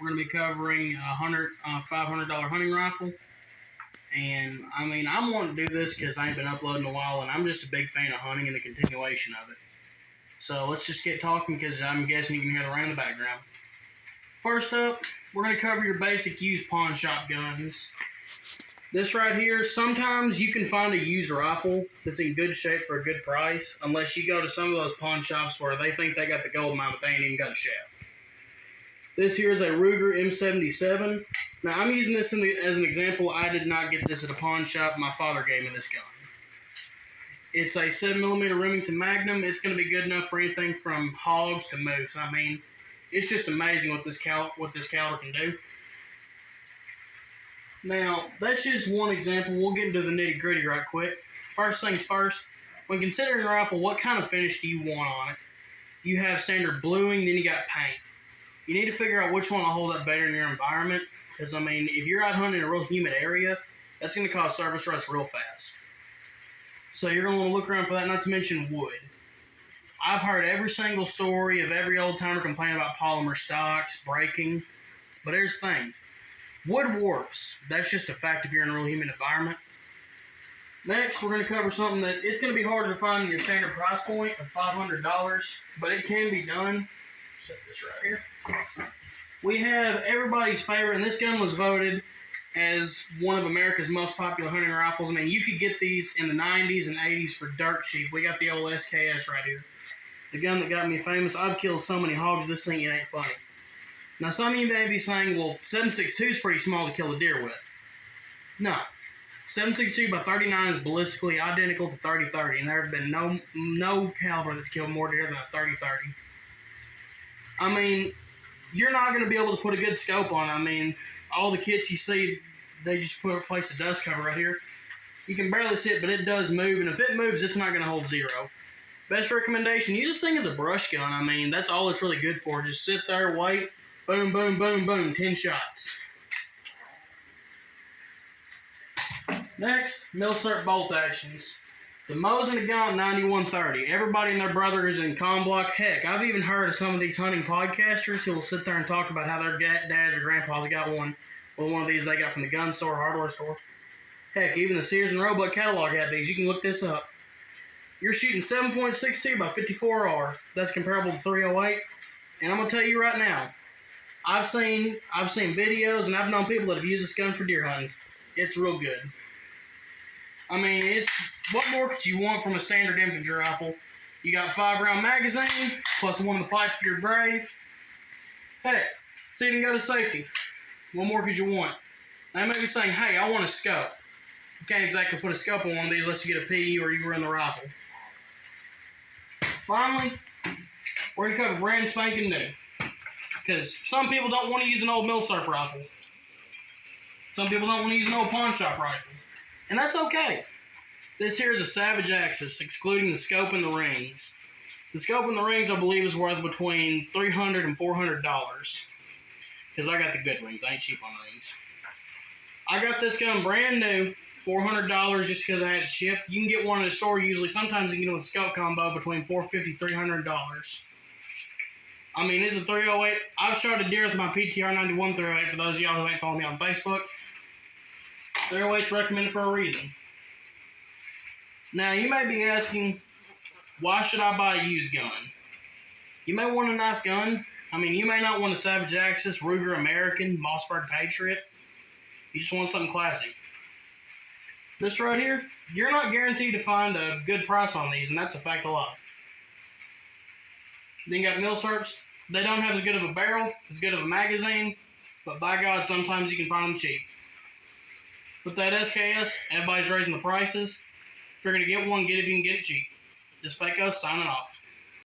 We're going to be covering a $500 hunting rifle. And I mean, I'm wanting to do this because I ain't been uploading in a while, and I'm just a big fan of hunting and the continuation of it. So let's just get talking because I'm guessing you can hear the rain in the background. First up, we're going to cover your basic used pawn shop guns. This right here, sometimes you can find a used rifle that's in good shape for a good price, unless you go to some of those pawn shops where they think they got the gold mine, but they ain't even got a shaft. This here is a Ruger M77. Now, I'm using this as an example. I did not get this at a pawn shop. My father gave me this gun. It's a 7mm Remington Magnum. It's going to be good enough for anything from hogs to moose. I mean, it's just amazing what this caliber can do. Now, that's just one example. We'll get into the nitty-gritty right quick. First things first, when considering a rifle, what kind of finish do you want on it? You have standard bluing, then you got paint. You need to figure out which one will hold up better in your environment, because, I mean, if you're out hunting in a real humid area, that's going to cause surface rust real fast. So you're going to want to look around for that, not to mention wood. I've heard every single story of every old-timer complaining about polymer stocks, breaking, but here's the thing. Wood warps. That's just a fact if you're in a real humid environment. Next, we're going to cover something that it's going to be harder to find in your standard price point of $500, but it can be done. Set this right here. We have everybody's favorite, and this gun was voted as one of America's most popular hunting rifles. I mean, you could get these in the 90s and 80s for dirt cheap. We got the old SKS right here. The gun that got me famous. I've killed so many hogs, this thing, it ain't funny. Now, some of you may be saying, well, 7.62 is pretty small to kill a deer with. No. 7.62 by 39 is ballistically identical to 30-30, and there have been no caliber that's killed more deer than a 30-30. I mean, you're not going to be able to put a good scope on it. I mean, all the kits you see, they just place a dust cover right here. You can barely see it, but it does move, and if it moves, it's not going to hold zero. Best recommendation, use this thing as a brush gun. I mean, that's all it's really good for. Just sit there, wait, boom, boom, boom, boom, 10 shots. Next, Milsurp bolt actions. The Mosin Nagant 9130. Everybody and their brother is in con block. Heck, I've even heard of some of these hunting podcasters who will sit there and talk about how their dads or grandpas got one. Well, one of these they got from the gun store, hardware store. Heck, even the Sears and Roebuck catalog had these. You can look this up. You're shooting 7.62 by 54R. That's comparable to 308. And I'm gonna tell you right now, I've seen videos and I've known people that have used this gun for deer hunts. It's real good. I mean, what more could you want from a standard infantry rifle? You got 5-round magazine, plus one of the pipes for your Brave. Heck, it's even got a safety. What more could you want? Now, you may be saying, hey, I want a scope. You can't exactly put a scope on one of these unless you get a PE or you run the rifle. Finally, we're going to cover brand spanking new. Because some people don't want to use an old Milsurp rifle. Some people don't want to use an old pawn shop rifle. And that's okay. This here is a Savage Axis, excluding the scope and the rings. The scope and the rings, I believe, is worth between $300 and $400. Because I got the good rings. I ain't cheap on rings. I got this gun brand new, $400 just because I had it shipped. You can get one at a store usually. Sometimes you can get with a scope combo between $450 $300. I mean, it's a 308. I've shot a deer with my PTR 91 308 for those of y'all who ain't following me on Facebook. 308's recommended for a reason. Now, you may be asking, why should I buy a used gun? You may want a nice gun. I mean, you may not want a Savage Axis, Ruger American, Mossberg Patriot. You just want something classic. This right here, you're not guaranteed to find a good price on these, and that's a fact of life. Then you got Milsurps. They don't have as good of a barrel, as good of a magazine, but by God, sometimes you can find them cheap. With that SKS, everybody's raising the prices. If you're going to get one, get it if you can get it cheap. This Pecos signing off.